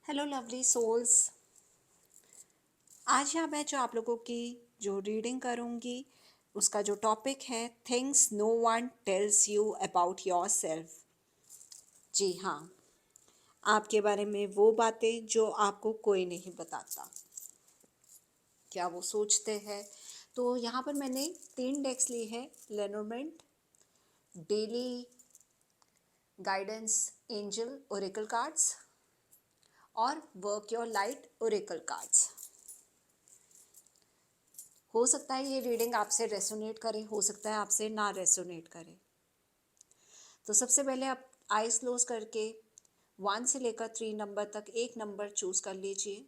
Hello lovely souls. आज यहाँ मैं जो आप लोगों की जो रीडिंग करूँगी उसका जो टॉपिक है things no one tells you about yourself. जी हाँ, आपके बारे में वो बातें जो आपको कोई नहीं बताता, क्या वो सोचते हैं। तो यहाँ पर मैंने 3 डेक्स ली है, Lenormand daily guidance angel oracle cards और work your light oracle cards. हो सकता है ये रीडिंग आपसे रेसोनेट करे, हो सकता है आपसे ना रेसोनेट करे। तो सबसे पहले आप आईज क्लोज करके 1 से लेकर 3 नंबर तक एक नंबर चूज कर लीजिए।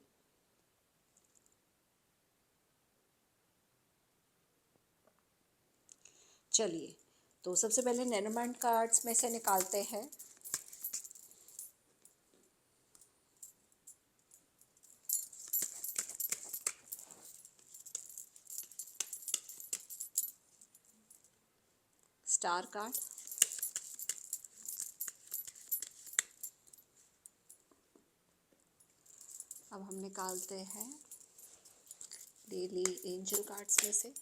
चलिए, तो सबसे पहले लेनोर्मेंट कार्ड्स में से निकालते हैं। स्टार कार्ड, अब हम निकालते हैं डेली एंजल कार्ड्स में से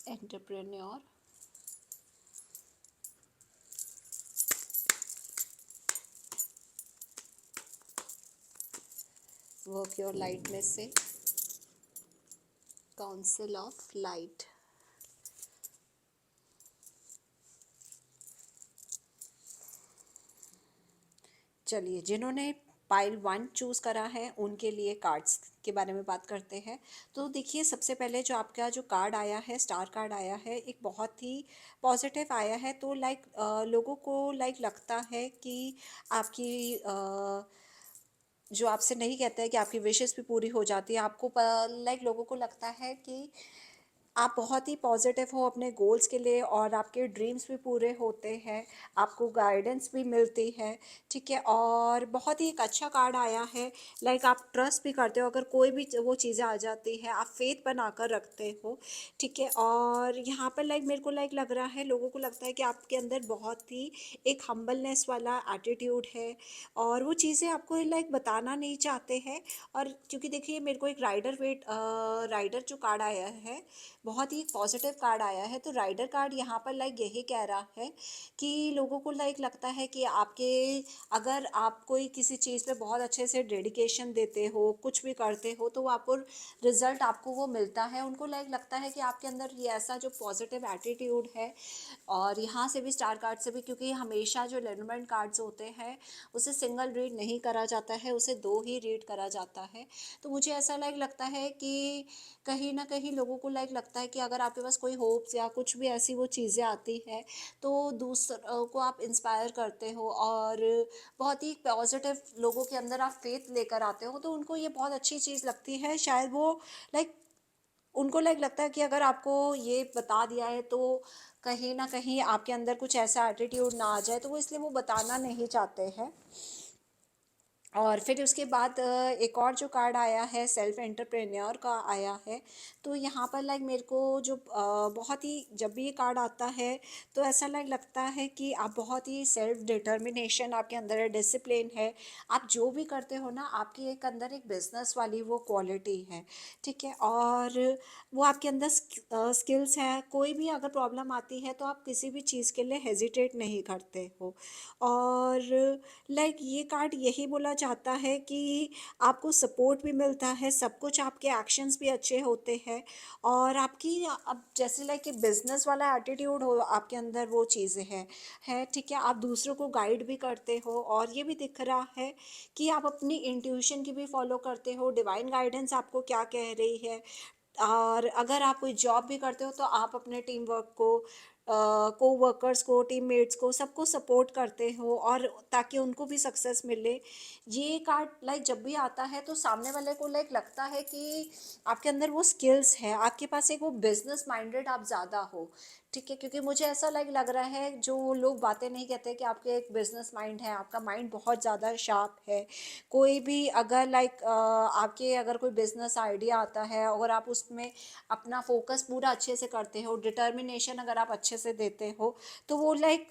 एंटरप्रेन्योर, वर्क योर लाइट में से काउंसिल ऑफ लाइट। चलिए, जिन्होंने पाइल 1 चूज़ करा है उनके लिए कार्ड्स के बारे में बात करते हैं। तो देखिए, सबसे पहले जो आपका जो कार्ड आया है, स्टार कार्ड आया है, एक बहुत ही पॉजिटिव आया है। तो लाइक लोगों को लाइक लगता है कि आपकी जो आपसे नहीं कहते हैं कि आपकी विशेस भी पूरी हो जाती है। आपको लाइक लोगों को लगता है कि आप बहुत ही पॉजिटिव हो अपने गोल्स के लिए और आपके ड्रीम्स भी पूरे होते हैं, आपको गाइडेंस भी मिलती है। ठीक है, और बहुत ही एक अच्छा कार्ड आया है। लाइक आप ट्रस्ट भी करते हो, अगर कोई भी वो चीज़ें आ जाती है आप फेथ बनाकर रखते हो। ठीक है, और यहाँ पर लाइक मेरे को लाइक लग रहा है, लोगों को लगता है कि आपके अंदर बहुत ही एक हम्बलनेस वाला एटीट्यूड है और वो चीज़ें आपको लाइक बताना नहीं चाहते हैं। और क्योंकि देखिए, मेरे को एक राइडर जो कार्ड आया है, बहुत ही पॉजिटिव कार्ड आया है। तो राइडर कार्ड यहाँ पर लाइक यही कह रहा है कि लोगों को लाइक लगता है कि आपके, अगर आप कोई किसी चीज़ पे बहुत अच्छे से डेडिकेशन देते हो, कुछ भी करते हो, तो वो आपको रिजल्ट आपको वो मिलता है। उनको लाइक लगता है कि आपके अंदर ये ऐसा जो पॉजिटिव एटीट्यूड है। और यहाँ से भी स्टार कार्ड से भी, क्योंकि हमेशा जो लेनोर्मेंट कार्ड्स होते हैं उसे सिंगल रीड नहीं करा जाता है, उसे 2 ही रीड करा जाता है। तो मुझे ऐसा लाइक लगता है कि कहीं ना कहीं लोगों को लाइक लगता है कि अगर आपके पास कोई होप्स या कुछ भी ऐसी वो चीज़ें आती है तो दूसरों को आप इंस्पायर करते हो और बहुत ही पॉजिटिव लोगों के अंदर आप फेथ लेकर आते हो। तो उनको ये बहुत अच्छी चीज़ लगती है, शायद वो लाइक उनको लाइक लगता है कि अगर आपको ये बता दिया है तो कहीं ना कहीं आपके अंदर कुछ ऐसा एटीट्यूड ना आ जाए, तो वो इसलिए वो बताना नहीं चाहते हैं। और फिर उसके बाद एक और जो कार्ड आया है सेल्फ एंटरप्रेन्योर का आया है। तो यहाँ पर लाइक मेरे को जो बहुत ही, जब भी ये कार्ड आता है तो ऐसा लाइक लगता है कि आप बहुत ही सेल्फ डिटर्मिनेशन आपके अंदर है, डिसिप्लिन है। आप जो भी करते हो ना, आपकी एक अंदर एक बिजनेस वाली वो क्वालिटी है। ठीक है, और वो आपके अंदर स्किल्स है। कोई भी अगर प्रॉब्लम आती है तो आप किसी भी चीज़ के लिए हेजिटेट नहीं करते हो। और लाइक ये कार्ड यही बोला चाहता है कि आपको सपोर्ट भी मिलता है, सब कुछ आपके एक्शंस भी अच्छे होते हैं। और आपकी अब जैसे लाइक एक बिजनेस वाला एटीट्यूड हो आपके अंदर, वो चीज़ें हैं। ठीक है, आप दूसरों को गाइड भी करते हो और ये भी दिख रहा है कि आप अपनी इंट्यूशन की भी फॉलो करते हो, डिवाइन गाइडेंस आपको क्या कह रही है। और अगर आप कोई जॉब भी करते हो तो आप अपने टीम वर्क को, को वर्कर्स को, टीममेट्स को, सबको सपोर्ट करते हो और ताकि उनको भी सक्सेस मिले। ये कार्ड लाइक जब भी आता है तो सामने वाले को लाइक लगता है कि आपके अंदर वो स्किल्स है, आपके पास एक वो बिजनेस माइंडेड आप ज़्यादा हो। ठीक है, क्योंकि मुझे ऐसा लाइक लग रहा है, जो लोग बातें नहीं कहते कि आपके एक बिजनेस माइंड है, आपका माइंड बहुत ज़्यादा शार्प है। कोई भी अगर लाइक आपके अगर कोई बिजनेस आइडिया आता है, अगर आप उसमें अपना फोकस पूरा अच्छे से करते हो, डिटर्मिनेशन अगर आप अच्छे से देते हो, तो वो लाइक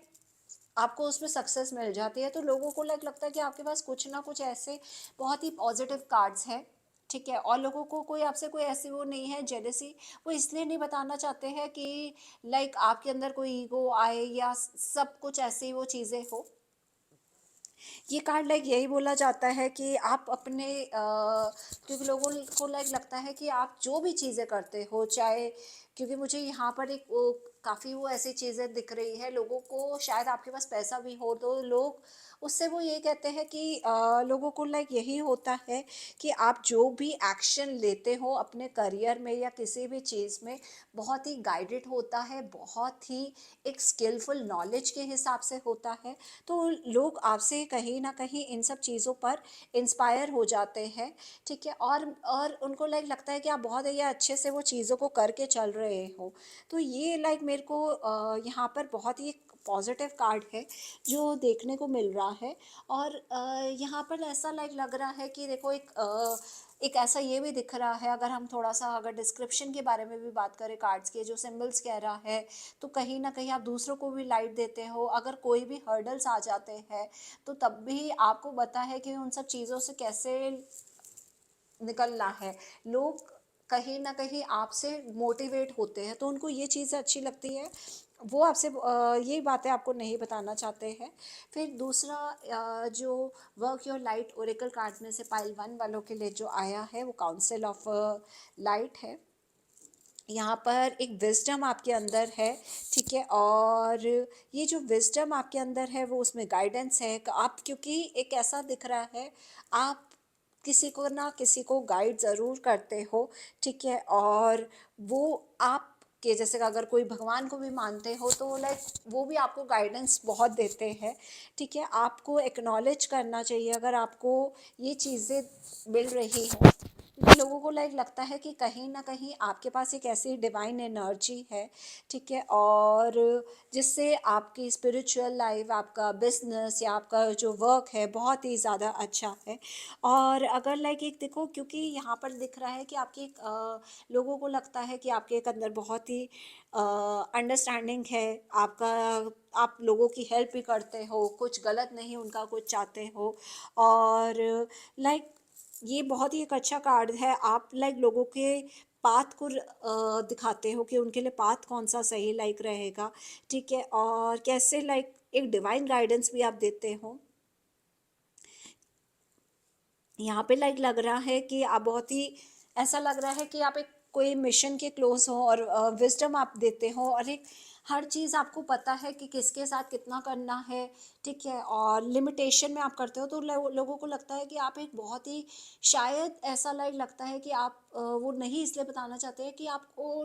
आपको उसमें सक्सेस मिल जाती है, तो लोगों को लगता है कि आपके पास कुछ ना कुछ ऐसे बहुत ही पॉजिटिव कार्ड्स हैं, ठीक है। और लोगों को कोई आपसे कोई ऐसी वो नहीं है जेलेसी, वो इसलिए नहीं बताना चाहते हैं कि आपके अंदर कोई ईगो आए या सब कुछ ऐसी वो चीज़ें हो। ये कार्ड यही बोला जाता है कि आप अपने क्योंकि लोगों को लगता है कि आप जो भी चीज़ें करते हो, चाहे क्योंकि मुझे यहाँ पर एक वो काफ़ी वो ऐसी चीज़ें दिख रही है लोगों को, शायद आपके पास पैसा भी हो तो लोग उससे वो ये कहते हैं कि लोगों को यही होता है कि आप जो भी एक्शन लेते हो अपने करियर में या किसी भी चीज़ में, बहुत ही गाइडेड होता है, बहुत ही एक स्किलफुल नॉलेज के हिसाब से होता है। तो लोग आपसे कहीं न कहीं इन सब चीज़ों पर इंस्पायर हो जाते हैं, ठीक है? और उनको लगता है कि आप बहुत ही अच्छे से वो चीज़ों को करके चल रहे हो। तो ये मेरे को यहाँ पर बहुत ही एक पॉज़िटिव कार्ड है, जो देखने को मिल रहा है। और यहाँ पर ऐसा लग रहा है कि देखो एक ऐसा ये भी दिख रहा है, अगर हम थोड़ा-सा अगर डिस्क्रिप्शन के बारे में भी बात करें कार्ड्स के, जो सिंबल्स कह रहा है, तो कहीं न कहीं आप दूसरों को भी लाइट देते हो। अगर कोई भी हर्डल्स आ जाते हैं, तो तब भी आपको पता है कि उन सब चीज़ों से कैसे निकलना है। लोग कहीं न कहीं आपसे मोटिवेट होते हैं, तो उनको ये चीज़ अच्छी लगती है। वो आपसे ये बातें आपको नहीं बताना चाहते हैं। फिर दूसरा जो work your light Oracle card में से पाइल 1 वालों के लिए जो आया है, वो काउंसिल ऑफ लाइट है। यहाँ पर एक विज़डम आपके अंदर है, ठीक है। और ये जो विज़डम आपके अंदर है वो उसमें गाइडेंस है। आप क्योंकि एक ऐसा दिख रहा है, आप किसी को ना किसी को गाइड ज़रूर करते हो, ठीक है। और वो आप के जैसे अगर कोई भगवान को भी मानते हो तो वो भी आपको गाइडेंस बहुत देते हैं, ठीक है। आपको एक्नॉलेज करना चाहिए अगर आपको ये चीज़ें मिल रही हैं, क्योंकि लोगों को लगता है कि कहीं ना कहीं आपके पास एक ऐसी डिवाइन एनर्जी है, ठीक है। और जिससे आपकी स्पिरिचुअल लाइफ, आपका बिजनेस या आपका जो वर्क है बहुत ही ज़्यादा अच्छा है। और अगर एक देखो, क्योंकि यहाँ पर दिख रहा है कि आपकी एक लोगों को लगता है कि आपके एक अंदर बहुत ही अंडरस्टैंडिंग है आपका, आप लोगों की हेल्प भी करते हो, कुछ गलत नहीं उनका कुछ चाहते हो। और लाइक ये बहुत ही एक अच्छा कार्ड है। आप लोगों के पाथ को दिखाते हो कि उनके लिए पाथ कौन सा सही रहेगा, ठीक है। और कैसे एक डिवाइन गाइडेंस भी आप देते हो। यहाँ पे लग रहा है कि आप बहुत ही ऐसा लग रहा है कि आप एक कोई मिशन के क्लोज हो, और विजडम आप देते हो, और एक हर चीज़ आपको पता है कि किसके साथ कितना करना है, ठीक है। और लिमिटेशन में आप करते हो, तो लोगों को लगता है कि आप एक बहुत ही, शायद ऐसा लगता है कि आप वो नहीं इसलिए बताना चाहते हैं कि आपको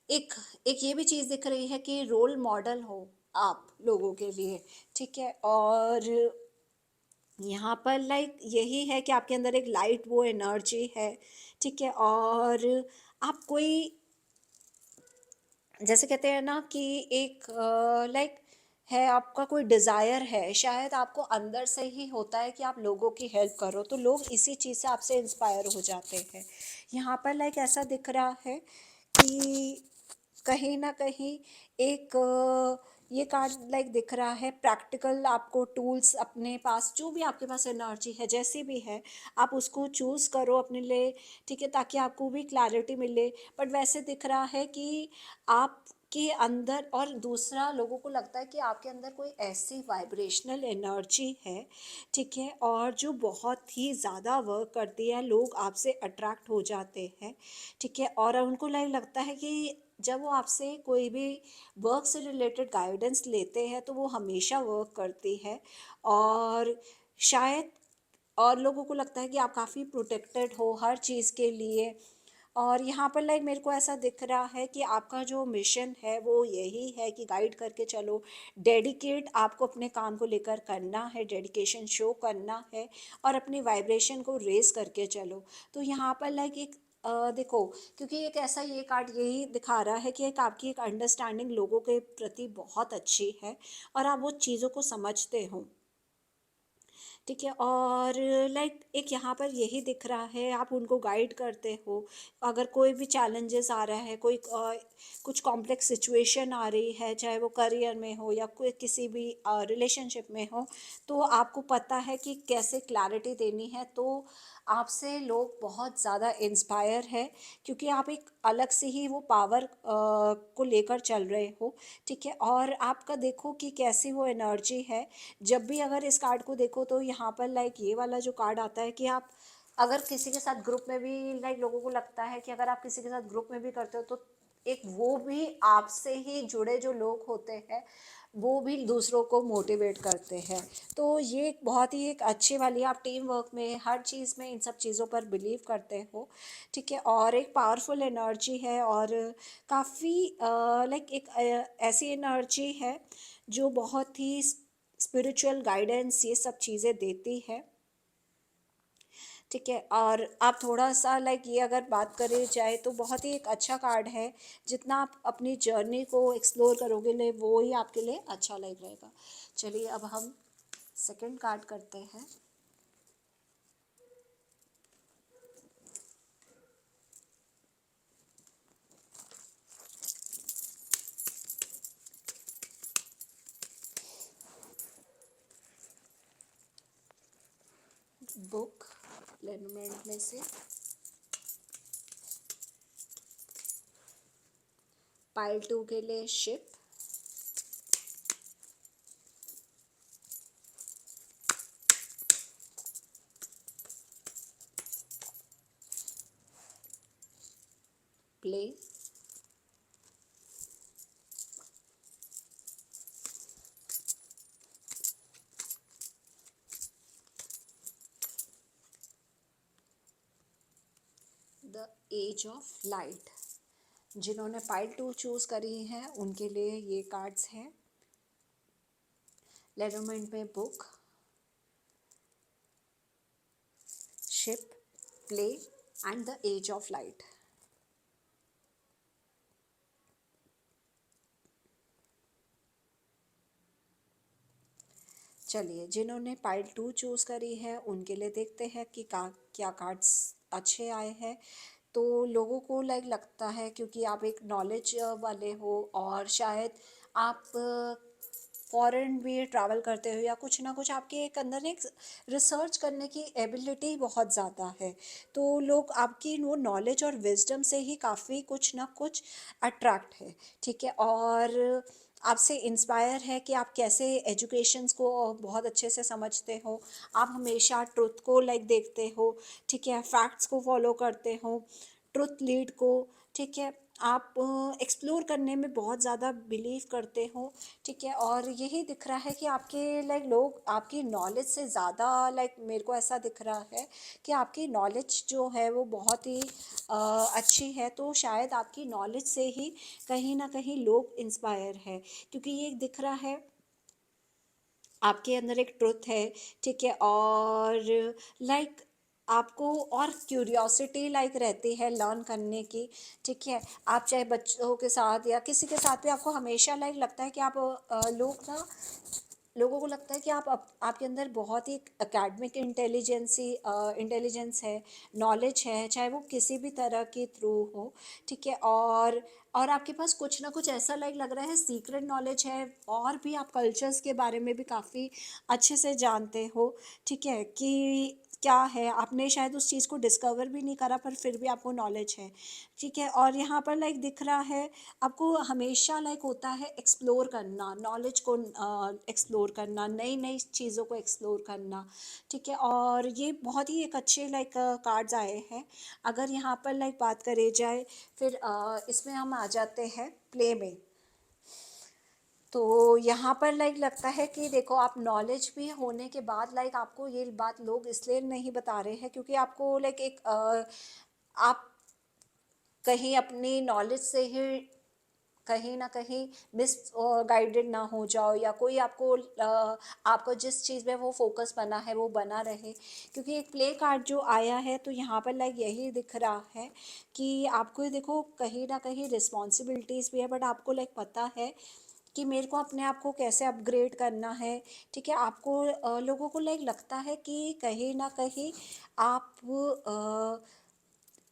एक एक ये भी चीज़ दिख रही है कि रोल मॉडल हो आप लोगों के लिए, ठीक है। और यहाँ पर यही है कि आपके अंदर एक लाइट वो एनर्जी है, ठीक है। और आप कोई, जैसे कहते हैं ना कि एक है, आपका कोई डिज़ायर है, शायद आपको अंदर से ही होता है कि आप लोगों की हेल्प करो, तो लोग इसी चीज़ से आपसे इंस्पायर हो जाते हैं। यहाँ पर ऐसा दिख रहा है कि कहीं न कहीं एक ये कार्ड दिख रहा है प्रैक्टिकल, आपको टूल्स अपने पास, जो भी आपके पास एनर्जी है जैसी भी है, आप उसको चूज़ करो अपने लिए, ठीक है, ताकि आपको भी क्लैरिटी मिले। बट वैसे दिख रहा है कि आपके अंदर, और दूसरा लोगों को लगता है कि आपके अंदर कोई ऐसी वाइब्रेशनल एनर्जी है, ठीक है, और जो बहुत ही ज़्यादा वर्क करती है, लोग आपसे अट्रैक्ट हो जाते हैं, ठीक है। और उनको लगता है कि जब वो आपसे कोई भी वर्क से रिलेटेड गाइडेंस लेते हैं तो वो हमेशा वर्क करती है। और शायद, और लोगों को लगता है कि आप काफ़ी प्रोटेक्टेड हो हर चीज़ के लिए। और यहाँ पर मेरे को ऐसा दिख रहा है कि आपका जो मिशन है वो यही है कि गाइड करके चलो, डेडिकेट आपको अपने काम को लेकर करना है, डेडिकेशन शो करना है, और अपनी वाइब्रेशन को रेस करके चलो। तो यहाँ पर एक देखो, क्योंकि एक ऐसा ये कार्ड यही दिखा रहा है कि एक आपकी एक अंडरस्टैंडिंग लोगों के प्रति बहुत अच्छी है, और आप वो चीज़ों को समझते हो, ठीक है। और लाइक एक यहाँ पर यही दिख रहा है, आप उनको गाइड करते हो। अगर कोई भी चैलेंजेस आ रहा है, कोई कुछ कॉम्प्लेक्स सिचुएशन आ रही है, चाहे वो करियर में हो या कोई किसी भी रिलेशनशिप में हो, तो आपको पता है कि कैसे क्लैरिटी देनी है। तो आपसे लोग बहुत ज़्यादा इंस्पायर है, क्योंकि आप एक अलग से ही वो पावर को लेकर चल रहे हो। ठीक है। और आपका देखो कि कैसी वो एनर्जी है। जब भी अगर इस कार्ड को देखो तो यहाँ पर लाइक ये वाला जो कार्ड आता है कि आप अगर किसी के साथ ग्रुप में भी, लाइक लोगों को लगता है कि अगर आप किसी के साथ ग्रुप में भी करते हो तो एक वो भी आपसे ही जुड़े जो लोग होते हैं वो भी दूसरों को मोटिवेट करते हैं। तो ये एक बहुत ही एक अच्छी वाली, आप टीम वर्क में हर चीज़ में इन सब चीज़ों पर बिलीव करते हो। ठीक है। और एक पावरफुल एनर्जी है, और काफ़ी लाइक एक ऐसी एनर्जी है जो बहुत ही स्पिरिचुअल गाइडेंस ये सब चीज़ें देती है। ठीक है। और आप थोड़ा सा लाइक ये अगर बात करें जाए तो बहुत ही एक अच्छा कार्ड है। जितना आप अपनी जर्नी को एक्सप्लोर करोगे ले वो ही आपके लिए अच्छा लग रहेगा। चलिए अब हम सेकंड कार्ड करते हैं। बुक लेनमेंट में से पाइल 2 के लिए ship, play, the age of light. जिन्होंने पाइल 2 चूज करी है उनके लिए ये कार्ड्स हैं। लेनोमेंट में book, ship, play and the age of light. चलिए जिन्होंने पाइल 2 चूज़ करी है उनके लिए देखते हैं कि क्या कार्ड्स अच्छे आए हैं। तो लोगों को लाइक लगता है क्योंकि आप एक नॉलेज वाले हो, और शायद आप फॉरेन भी ट्रैवल करते हो या कुछ ना कुछ आपके एक अंदर एक रिसर्च करने की एबिलिटी बहुत ज़्यादा है। तो लोग आपकी वो नॉलेज और विजडम से ही काफ़ी कुछ ना कुछ अट्रैक्ट है। ठीक है। और आपसे इंस्पायर है कि आप कैसे एजुकेशंस को बहुत अच्छे से समझते हो। आप हमेशा ट्रुथ को लाइक देखते हो। ठीक है। फैक्ट्स को फॉलो करते हो, ट्रुथ लीड को। ठीक है। आप एक्सप्लोर करने में बहुत ज़्यादा बिलीव करते हो। ठीक है। और यही दिख रहा है कि आपके लाइक लोग आपकी नॉलेज से ज़्यादा, लाइक मेरे को ऐसा दिख रहा है कि आपकी नॉलेज जो है वो बहुत ही अच्छी है। तो शायद आपकी नॉलेज से ही कहीं ना कहीं लोग इंस्पायर है, क्योंकि ये दिख रहा है आपके अंदर एक ट्रुथ है। ठीक है। और लाइक आपको और क्यूरियोसिटी लाइक रहती है लर्न करने की। ठीक है। आप चाहे बच्चों के साथ या किसी के साथ भी आपको हमेशा लाइक लगता है कि आप लोगों को लगता है कि आपके अंदर बहुत ही एकेडमिक इंटेलिजेंस है, नॉलेज है, चाहे वो किसी भी तरह के थ्रू हो। ठीक है। और आपके पास कुछ ना कुछ ऐसा लाइक लग रहा है सीक्रेट नॉलेज है, और भी आप कल्चर्स के बारे में भी काफ़ी अच्छे से जानते हो। ठीक है। कि क्या है आपने शायद उस चीज़ को डिस्कवर भी नहीं करा पर फिर भी आपको नॉलेज है। ठीक है। और यहाँ पर लाइक दिख रहा है आपको हमेशा लाइक होता है एक्सप्लोर करना, नॉलेज को एक्सप्लोर करना, नई नई चीज़ों को एक्सप्लोर करना। ठीक है। और ये बहुत ही एक अच्छे लाइक कार्ड्स आए हैं। अगर यहाँ पर लाइक बात करी जाए फिर इसमें हम आ जाते हैं प्ले में। तो यहाँ पर लाइक लगता है कि देखो आप नॉलेज भी होने के बाद लाइक आपको ये बात लोग इसलिए नहीं बता रहे हैं क्योंकि आपको लाइक एक आप कहीं अपनी नॉलेज से ही कहीं ना कहीं मिस गाइडेड ना हो जाओ, या कोई आपको जिस चीज़ में वो फोकस बना है वो बना रहे। क्योंकि एक प्ले कार्ड जो आया है तो यहाँ पर लाइक यही दिख रहा है कि आपको ये देखो कहीं ना कहीं रिस्पॉन्सिबिलिटीज़ भी है, बट आपको लाइक पता है कि मेरे को अपने आप को कैसे अपग्रेड करना है, ठीक है? आपको लोगों को लाइक लगता है कि कहीं न कहीं आप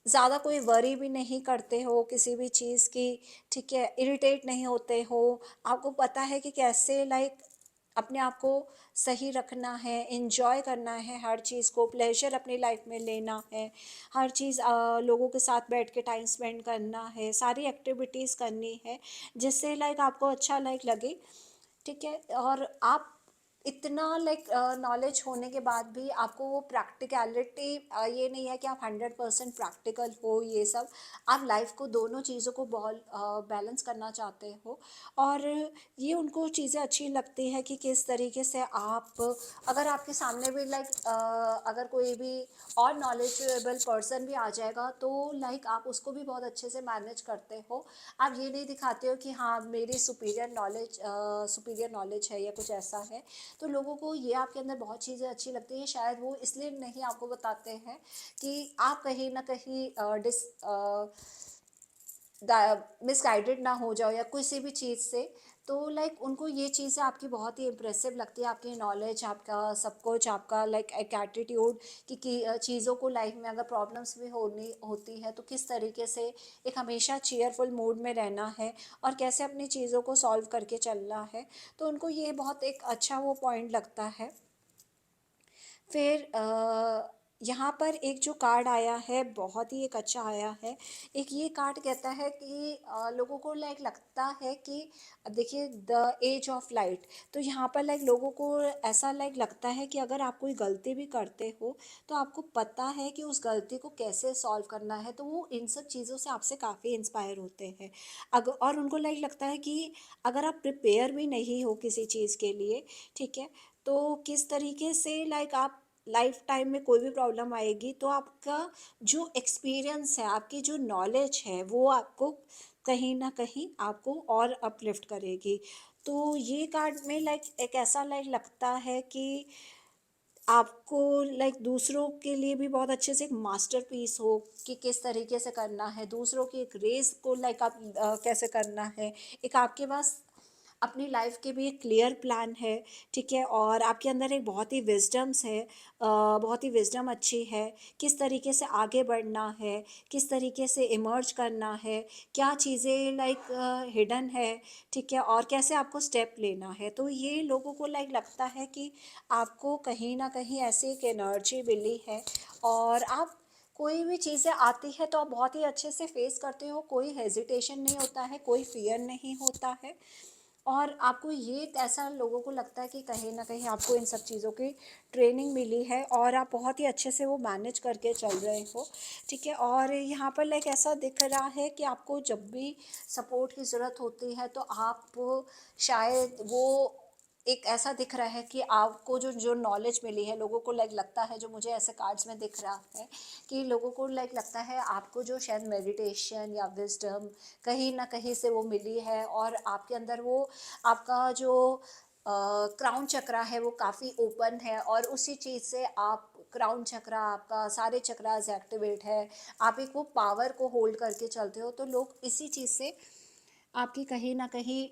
ज़्यादा कोई वरी भी नहीं करते हो किसी भी चीज़ की, ठीक है? इरिटेट नहीं होते हो, आपको पता है कि कैसे लाइक अपने आप को सही रखना है, एन्जॉय करना है हर चीज़ को, प्लेज़र अपनी लाइफ़ में लेना है, हर चीज़ लोगों के साथ बैठ के टाइम स्पेंड करना है, सारी एक्टिविटीज़ करनी है, जिससे लाइक आपको अच्छा लाइक लगे, ठीक है? और आप इतना लाइक नॉलेज होने के बाद भी आपको वो प्रैक्टिकलिटी, ये नहीं है कि आप 100% प्रैक्टिकल हो, ये सब आप लाइफ को दोनों चीज़ों को बहुत बैलेंस करना चाहते हो। और ये उनको चीज़ें अच्छी लगती है कि किस तरीके से आप, अगर आपके सामने भी लाइक अगर कोई भी और नॉलेजेबल पर्सन भी आ जाएगा तो लाइक आप उसको भी बहुत अच्छे से मैनेज करते हो। आप ये नहीं दिखाते हो कि हाँ मेरी सुपीरियर नॉलेज है या कुछ ऐसा है। तो लोगों को ये आपके अंदर बहुत चीज़ें अच्छी लगती हैं, शायद वो इसलिए नहीं आपको बताते हैं कि आप कहीं ना कहीं मिसगाइडेड ना हो जाओ या किसी भी चीज़ से। तो लाइक उनको ये चीज़ें आपकी बहुत ही इम्प्रेसिव लगती है, आपकी नॉलेज, आपका सब कुछ, आपका लाइक एक एटीट्यूड कि चीज़ों को लाइफ में अगर प्रॉब्लम्स भी होनी होती है तो किस तरीके से एक हमेशा चीयरफुल मूड में रहना है और कैसे अपनी चीज़ों को सॉल्व करके चलना है। तो उनको ये बहुत एक अच्छा वो पॉइंट लगता है। फिर यहाँ पर एक जो कार्ड आया है बहुत ही एक अच्छा आया है। एक ये कार्ड कहता है कि लोगों को लाइक लगता है कि देखिए द एज ऑफ लाइट। तो यहाँ पर लाइक लोगों को ऐसा लाइक लगता है कि अगर आप कोई गलती भी करते हो तो आपको पता है कि उस गलती को कैसे सॉल्व करना है, तो वो इन सब चीज़ों से आपसे काफ़ी इंस्पायर होते हैं। अगर और उनको लाइक लगता है कि अगर आप प्रिपेयर भी नहीं हो किसी चीज़ के लिए, ठीक है, तो किस तरीके से लाइक आप लाइफ टाइम में कोई भी प्रॉब्लम आएगी तो आपका जो एक्सपीरियंस है, आपकी जो नॉलेज है, वो आपको कहीं ना कहीं आपको और अपलिफ्ट करेगी। तो ये कार्ड में लाइक एक ऐसा लाइक लगता है कि आपको लाइक दूसरों के लिए भी बहुत अच्छे से एक मास्टरपीस हो कि किस तरीके से करना है, दूसरों की एक रेस को लाइक आप कैसे करना है, एक आपके पास अपनी लाइफ के भी एक क्लियर प्लान है, ठीक है? और आपके अंदर एक बहुत ही विजडम्स है, बहुत ही विजडम अच्छी है, किस तरीके से आगे बढ़ना है, किस तरीके से इमर्ज करना है, क्या चीज़ें लाइक हिडन है, ठीक है? और कैसे आपको स्टेप लेना है। तो ये लोगों को लाइक लगता है कि आपको कहीं ना कहीं ऐसी एक एनर्जी मिली है और आप कोई भी चीज़ें आती है तो आप बहुत ही अच्छे से फेस करते हो, कोई हेजिटेशन नहीं होता है, कोई फियर नहीं होता है। और आपको ये ऐसा लोगों को लगता है कि कहीं ना कहीं आपको इन सब चीज़ों की ट्रेनिंग मिली है और आप बहुत ही अच्छे से वो मैनेज करके चल रहे हो, ठीक है? और यहाँ पर लाइक ऐसा दिख रहा है कि आपको जब भी सपोर्ट की ज़रूरत होती है तो आप शायद वो एक ऐसा दिख रहा है कि आपको जो जो नॉलेज मिली है, लोगों को लाइक लगता है, जो मुझे ऐसे कार्ड्स में दिख रहा है कि लोगों को लाइक लगता है आपको जो शायद मेडिटेशन या विजडम कहीं ना कहीं से वो मिली है और आपके अंदर वो आपका जो क्राउन चक्रा है वो काफ़ी ओपन है और उसी चीज़ से आप क्राउन चक्रा आपका सारे चक्रास एक्टिवेट है, आप एक वो पावर को होल्ड करके चलते हो। तो लोग इसी चीज़ से आपकी कहीं ना कहीं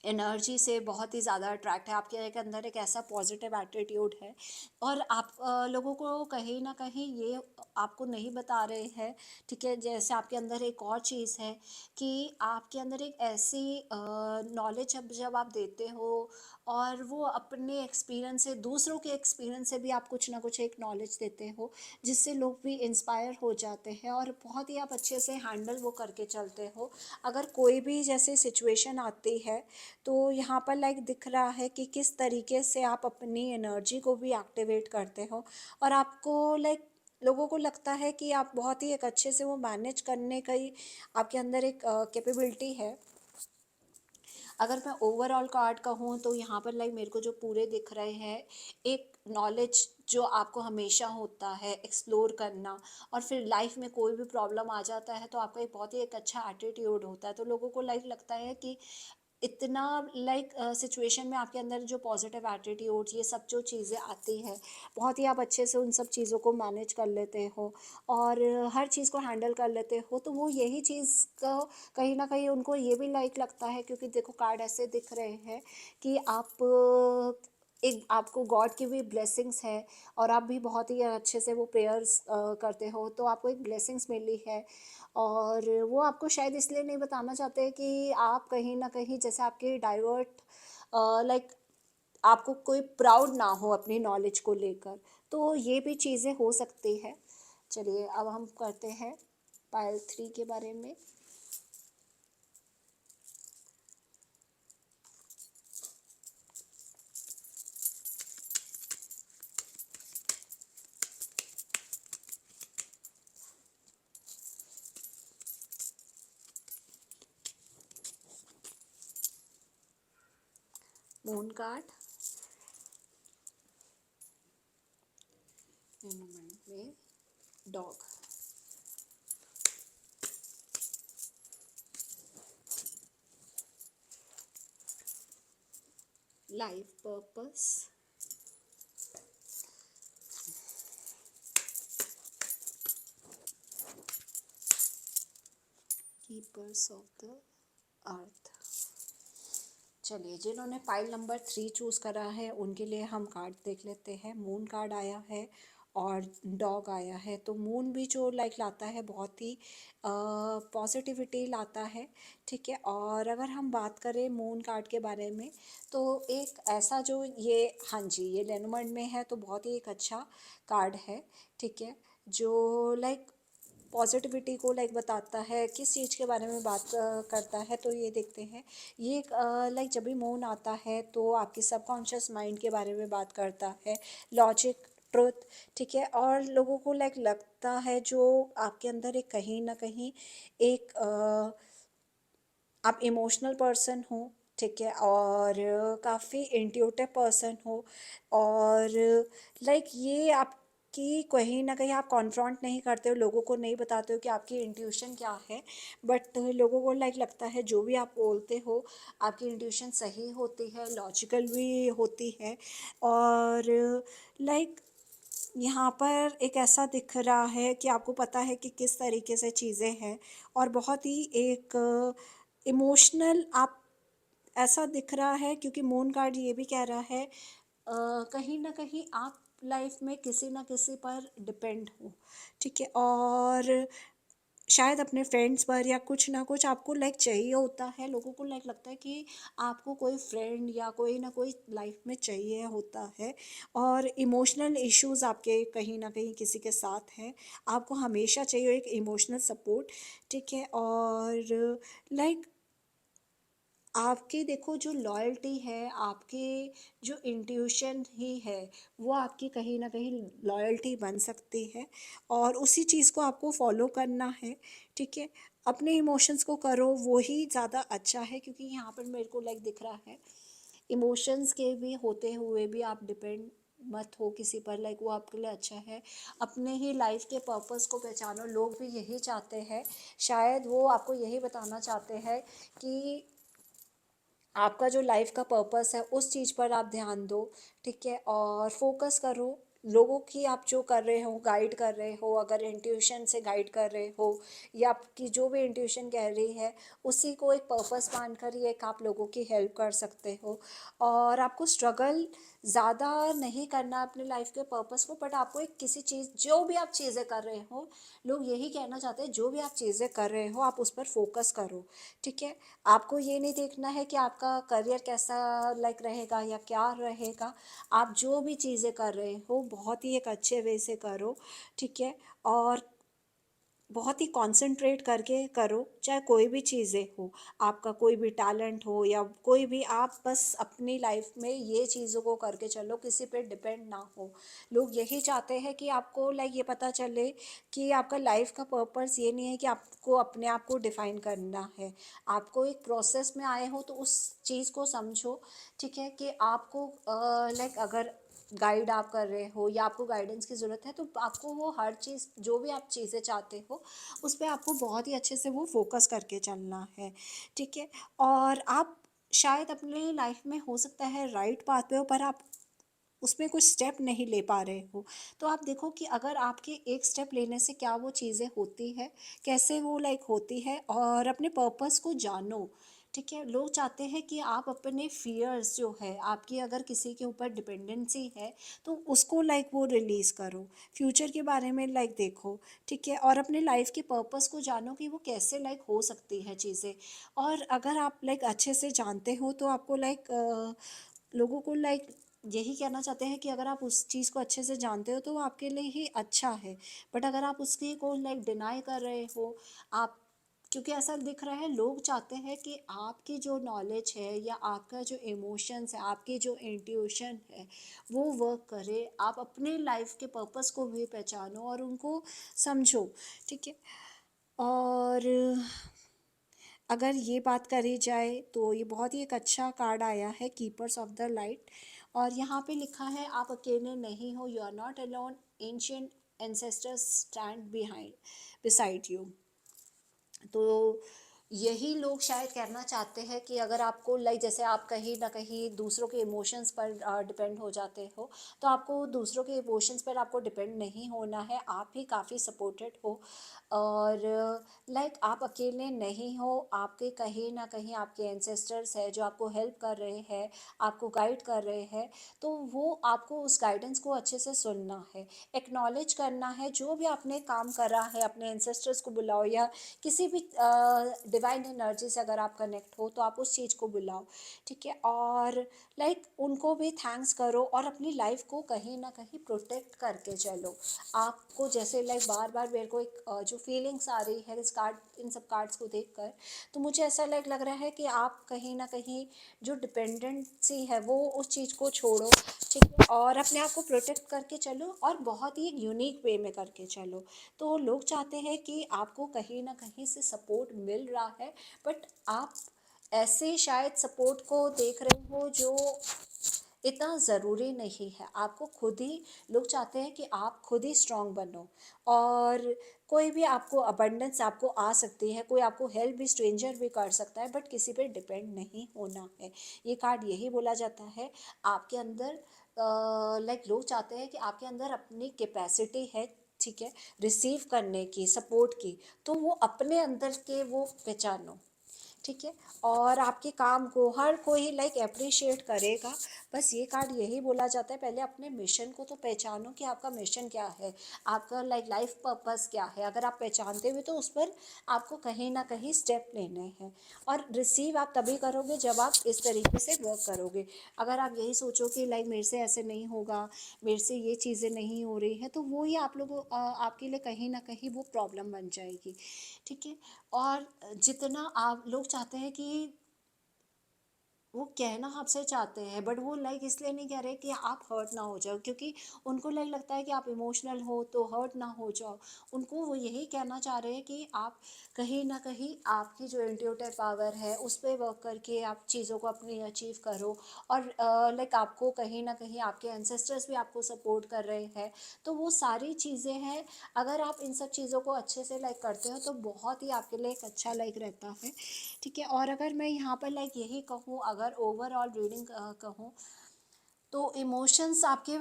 एनर्जी से बहुत ही ज़्यादा अट्रैक्ट है, आपके एक अंदर एक ऐसा पॉजिटिव एटीट्यूड है। और आप लोगों को कहीं ना कहीं ये आपको नहीं बता रहे हैं, ठीक है? जैसे आपके अंदर एक और चीज़ है कि आपके अंदर एक ऐसी नॉलेज जब जब आप देते हो और वो अपने एक्सपीरियंस से, दूसरों के एक्सपीरियंस से भी आप कुछ ना कुछ एक नॉलेज देते हो जिससे लोग भी इंस्पायर हो जाते हैं और बहुत ही आप अच्छे से हैंडल वो करके चलते हो। अगर कोई भी जैसे सिचुएशन आती है तो यहाँ पर लाइक दिख रहा है कि किस तरीके से आप अपनी एनर्जी को भी एक्टिवेट करते हो और आपको लाइक लोगों को लगता है कि आप बहुत ही एक अच्छे से वो मैनेज करने का ही आपके अंदर एक कैपेबिलिटी है। अगर मैं ओवरऑल कार्ड कहूँ तो यहाँ पर लाइक मेरे को जो पूरे दिख रहे हैं, एक नॉलेज जो आपको हमेशा होता है एक्सप्लोर करना, और फिर लाइफ में कोई भी प्रॉब्लम आ जाता है तो आपका एक बहुत ही एक अच्छा एटीट्यूड होता है, तो लोगों को लाइक लगता है कि इतना सिचुएशन में आपके अंदर जो पॉजिटिव एटीट्यूड, ये सब जो चीज़ें आती है, बहुत ही आप अच्छे से उन सब चीज़ों को मैनेज कर लेते हो और हर चीज़ को हैंडल कर लेते हो, तो वो यही चीज़ का कहीं ना कहीं उनको ये भी लाइक लगता है, क्योंकि देखो कार्ड ऐसे दिख रहे हैं कि आप एक आपको गॉड की भी ब्लेसिंग्स है और आप भी बहुत ही अच्छे से वो प्रेयर्स करते हो, तो आपको एक ब्लेसिंग्स मिली है। और वो आपको शायद इसलिए नहीं बताना चाहते कि आप कहीं ना कहीं जैसे आपके डाइवर्ट लाइक आपको कोई प्राउड ना हो अपनी नॉलेज को लेकर, तो ये भी चीज़ें हो सकती है। चलिए अब हम करते हैं पायल 3 के बारे में। मून कार्ड में dog, life purpose, keepers of the earth. चलिए जिन्होंने पाइल नंबर 3 चूज़ करा है उनके लिए हम कार्ड देख लेते हैं। मून कार्ड आया है और डॉग आया है, तो मून भी जो लाइक लाता है बहुत ही पॉजिटिविटी लाता है, ठीक है। और अगर हम बात करें मून कार्ड के बारे में, तो एक ऐसा जो ये, हाँ जी, ये लेनोमर्ड में है तो बहुत ही एक अच्छा कार्ड है, ठीक है, जो लाइक पॉजिटिविटी को लाइक बताता है। किस चीज़ के बारे में बात करता है, तो ये देखते हैं। ये लाइक जब भी मून आता है तो आपके सबकॉन्शियस माइंड के बारे में बात करता है, लॉजिक, ट्रुथ, ठीक है। और लोगों को लाइक लगता है जो आपके अंदर एक कहीं ना कहीं एक आप इमोशनल पर्सन हो, ठीक है, और काफ़ी इंट्यूटिव पर्सन हो, और लाइक ये आपकी कहीं ना कहीं आप कॉन्फ्रॉन्ट नहीं करते हो, लोगों को नहीं बताते हो कि आपकी इंट्यूशन क्या है, बट लोगों को लाइक लगता है जो भी आप बोलते हो आपकी इंट्यूशन सही होती है, लॉजिकल भी होती है। और लाइक यहाँ पर एक ऐसा दिख रहा है कि आपको पता है कि किस तरीके से चीज़ें हैं, और बहुत ही एक इमोशनल आप, ऐसा दिख रहा है क्योंकि मून कार्ड ये भी कह रहा है कहीं ना कहीं आप लाइफ में किसी ना किसी पर डिपेंड हो, ठीक है। और शायद अपने फ्रेंड्स पर या कुछ ना कुछ आपको लाइक चाहिए होता है, लोगों को लाइक लगता है कि आपको कोई फ्रेंड या कोई ना कोई लाइफ में चाहिए होता है। और इमोशनल इश्यूज आपके कहीं ना कहीं किसी के साथ हैं, आपको हमेशा चाहिए एक इमोशनल सपोर्ट, ठीक है। और लाइक आपकी देखो जो लॉयल्टी है, आपके जो इंट्यूशन ही है, वो आपकी कहीं ना कहीं लॉयल्टी बन सकती है, और उसी चीज़ को आपको फॉलो करना है, ठीक है। अपने इमोशंस को करो, वो ही ज़्यादा अच्छा है, क्योंकि यहाँ पर मेरे को लाइक दिख रहा है इमोशंस के भी होते हुए भी आप डिपेंड मत हो किसी पर, लाइक वो आपके लिए अच्छा है। अपने ही लाइफ के पर्पस को पहचानो, लोग भी यही चाहते हैं, शायद वो आपको यही बताना चाहते हैं कि आपका जो लाइफ का पर्पस है उस चीज़ पर आप ध्यान दो, ठीक है, और फोकस करो। लोगों की आप जो कर रहे हो, गाइड कर रहे हो, अगर इंट्यूशन से गाइड कर रहे हो या आपकी जो भी इंट्यूशन कह रही है, उसी को एक पर्पस मानकर ही एक आप लोगों की हेल्प कर सकते हो। और आपको स्ट्रगल ज़्यादा नहीं करना अपने लाइफ के पर्पस को, बट आपको एक किसी चीज़, जो भी आप चीज़ें कर रहे हो, लोग यही कहना चाहते हैं जो भी आप चीज़ें कर रहे हो आप उस पर फोकस करो, ठीक है। आपको ये नहीं देखना है कि आपका करियर कैसा लाइक रहेगा या क्या रहेगा, आप जो भी चीज़ें कर रहे हो बहुत ही एक अच्छे वे से करो, ठीक है। और बहुत ही कंसंट्रेट करके करो, चाहे कोई भी चीज़ें हो, आपका कोई भी टैलेंट हो या कोई भी, आप बस अपनी लाइफ में ये चीज़ों को करके चलो, किसी पे डिपेंड ना हो। लोग यही चाहते हैं कि आपको लाइक ये पता चले कि आपका लाइफ का पर्पस ये नहीं है कि आपको अपने आप को डिफाइन करना है, आपको एक प्रोसेस में आए हो तो उस चीज़ को समझो, ठीक है, कि आपको लाइक अगर गाइड आप कर रहे हो या आपको गाइडेंस की ज़रूरत है, तो आपको वो हर चीज़, जो भी आप चीज़ें चाहते हो उस पे आपको बहुत ही अच्छे से वो फोकस करके चलना है, ठीक है। और आप शायद अपने लाइफ में हो सकता है राइट पाथ पे हो, पर आप उसमें कुछ स्टेप नहीं ले पा रहे हो। तो आप देखो कि अगर आपके एक स्टेप लेने से क्या वो चीज़ें होती है, कैसे वो होती है, और अपने पर्पस को जानो। ठीक है, लोग चाहते हैं कि आप अपने फियर्स जो है आपकी, अगर किसी के ऊपर डिपेंडेंसी है तो उसको वो रिलीज़ करो, फ्यूचर के बारे में देखो। ठीक है, और अपने लाइफ के पर्पस को जानो कि वो कैसे हो सकती है चीज़ें। और अगर आप अच्छे से जानते हो तो आपको लोगों को यही कहना चाहते हैं कि अगर आप उस चीज़ को अच्छे से जानते हो तो वो आपके लिए ही अच्छा है। बट अगर आप उसकी को डिनाई कर रहे हो, आप, क्योंकि ऐसा दिख रहा है लोग चाहते हैं कि आपकी जो नॉलेज है या आपका जो इमोशंस है, आपकी जो इंट्यूशन है, वो वर्क करे, आप अपने लाइफ के पर्पस को भी पहचानो और उनको समझो। ठीक है, और अगर ये बात करी जाए तो ये बहुत ही एक अच्छा कार्ड आया है, कीपर्स ऑफ द लाइट। और यहाँ पे लिखा है आप अकेले नहीं हो, you are not alone, ancient ancestors stand behind beside you. तो यही लोग शायद कहना चाहते हैं कि अगर आपको जैसे आप कहीं ना कहीं दूसरों के इमोशंस पर डिपेंड हो जाते हो, तो आपको दूसरों के इमोशंस पर आपको डिपेंड नहीं होना है, आप भी काफ़ी सपोर्टेड हो। और आप अकेले नहीं हो, आपके कहीं ना कहीं आपके एंसेस्टर्स है जो आपको हेल्प कर रहे हैं, आपको गाइड कर रहे हैं। तो वो आपको उस गाइडेंस को अच्छे से सुनना है, एक्नॉलेज करना है। जो भी आपने काम करा है, अपने एंसेस्टर्स को बुलाओ, या किसी भी डिवाइन एनर्जी से अगर आप कनेक्ट हो तो आप उस चीज़ को बुलाओ। ठीक है, और उनको भी थैंक्स करो और अपनी लाइफ को कहीं ना कहीं प्रोटेक्ट करके चलो। आपको जैसे बार बार मेरे को एक जो फीलिंग्स आ रही है इस कार्ड, इन सब कार्ड्स को देखकर, तो मुझे ऐसा लग रहा है कि आप कहीं ना कहीं जो डिपेंडेंसी है वो उस चीज़ को छोड़ो। ठीक है, और अपने आप को प्रोटेक्ट करके चलो और बहुत ही यूनिक वे में करके चलो। तो लोग चाहते हैं कि आपको कहीं ना कहीं से सपोर्ट मिल रहा है, बट आप ऐसे शायद सपोर्ट को देख रहे हो जो इतना ज़रूरी नहीं है। आपको खुद ही, लोग चाहते हैं कि आप खुद ही स्ट्रांग बनो। और कोई भी आपको अबंडेंस आपको आ सकती है, कोई आपको हेल्प भी स्ट्रेंजर भी कर सकता है, बट किसी पे डिपेंड नहीं होना है। ये कार्ड यही बोला जाता है। आपके अंदर लोग चाहते हैं कि आपके अंदर अपनी कैपेसिटी है, ठीक है, रिसीव करने की, सपोर्ट की, तो वो अपने अंदर के वो पहचानो। ठीक है, और आपके काम को हर कोई अप्रिशिएट करेगा। बस ये कार्ड यही बोला जाता है, पहले अपने मिशन को तो पहचानो कि आपका मिशन क्या है, आपका लाइफ पर्पस क्या है। अगर आप पहचानते हुए तो उस पर आपको कहीं ना कहीं स्टेप लेने हैं। और रिसीव आप तभी करोगे जब आप इस तरीके से वर्क करोगे। अगर आप यही सोचो कि मेरे से ऐसे नहीं होगा, मेरे से ये चीज़ें नहीं हो रही हैं, तो वो ही आप लोगों आपके लिए कहीं ना कहीं वो प्रॉब्लम बन जाएगी। ठीक है, और जितना आप लोग चाहते हैं कि वो कहना आपसे चाहते हैं, बट वो इसलिए नहीं कह रहे कि आप हर्ट ना हो जाओ, क्योंकि उनको लगता है कि आप इमोशनल हो तो हर्ट ना हो जाओ। उनको वो यही कहना चाह रहे हैं कि आप कहीं ना कहीं आपकी जो इंट्यूटिव पावर है उस पर वर्क करके आप चीज़ों को अपनी अचीव करो। और आपको कहीं ना कहीं आपके एंसेस्टर्स भी आपको सपोर्ट कर रहे हैं। तो वो सारी चीज़ें हैं, अगर आप इन सब चीज़ों को अच्छे से करते हो तो बहुत ही आपके लिए एक अच्छा रहता है। ठीक है, और अगर मैं यहाँ पर यही कहूँ, अगर ओवरऑल रीडिंग कहूँ, तो इमोशंस आपके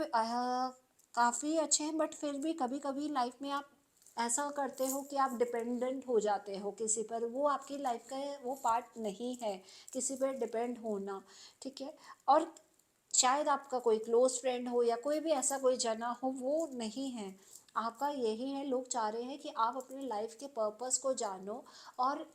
काफ़ी अच्छे हैं, बट फिर भी कभी कभी लाइफ में आप ऐसा करते हो कि आप डिपेंडेंट हो जाते हो किसी पर। वो आपकी लाइफ का वो पार्ट नहीं है, किसी पर डिपेंड होना। ठीक है, और शायद आपका कोई क्लोज फ्रेंड हो या कोई भी ऐसा कोई जना हो, वो नहीं है आपका। यही है, लोग चाह रहे हैं कि आप अपने लाइफ के पर्पस को जानो और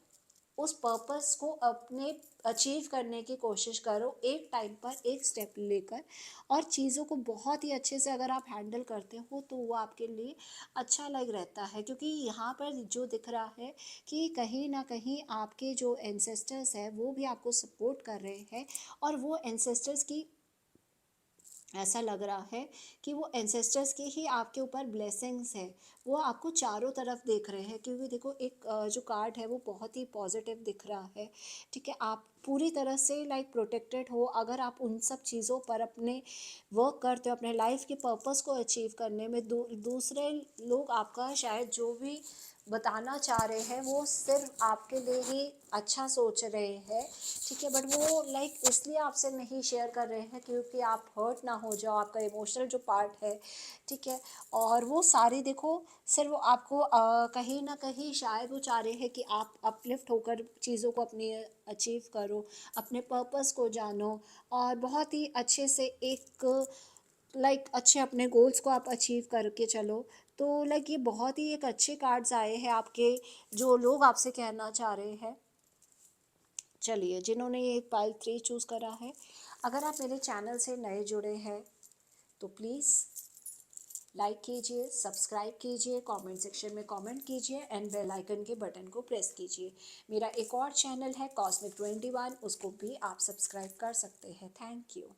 उस पर्पस को अपने अचीव करने की कोशिश करो, एक टाइम पर एक स्टेप लेकर। और चीज़ों को बहुत ही अच्छे से अगर आप हैंडल करते हो तो वो आपके लिए अच्छा रहता है। क्योंकि यहाँ पर जो दिख रहा है कि कहीं ना कहीं आपके जो एंसेस्टर्स हैं वो भी आपको सपोर्ट कर रहे हैं। और वो एंसेस्टर्स की, ऐसा लग रहा है कि वो एंसेस्टर्स की ही आपके ऊपर ब्लेसिंग्स है, वो आपको चारों तरफ देख रहे हैं। क्योंकि देखो एक जो कार्ड है वो बहुत ही पॉजिटिव दिख रहा है। ठीक है, आप पूरी तरह से प्रोटेक्टेड हो अगर आप उन सब चीज़ों पर अपने वर्क करते हो, अपने लाइफ के पर्पस को अचीव करने में। दूसरे लोग आपका शायद जो भी बताना चाह रहे हैं वो सिर्फ आपके लिए ही अच्छा सोच रहे हैं, ठीक है, बट वो लाइक इसलिए आपसे नहीं शेयर कर रहे हैं क्योंकि आप हर्ट ना हो जाओ, आपका इमोशनल जो पार्ट है, ठीक है। और वो सारी देखो सिर्फ वो आपको कहीं ना कहीं शायद वो चाह रहे हैं कि आप अपलिफ्ट होकर चीज़ों को अपनी अचीव करो, अपने पर्पस को जानो, और बहुत ही अच्छे से एक अच्छे अपने गोल्स को आप अचीव करके चलो। तो ये बहुत ही एक अच्छे कार्ड्स आए हैं आपके, जो लोग आपसे कहना चाह रहे हैं। चलिए, जिन्होंने ये पाइल 3 चूज़ करा है, अगर आप मेरे चैनल से नए जुड़े हैं तो प्लीज़ लाइक कीजिए, सब्सक्राइब कीजिए, कमेंट सेक्शन में कमेंट कीजिए एंड बेल आइकन के बटन को प्रेस कीजिए। मेरा एक और चैनल है कॉस्मिक 21, उसको भी आप सब्सक्राइब कर सकते हैं। Thank you.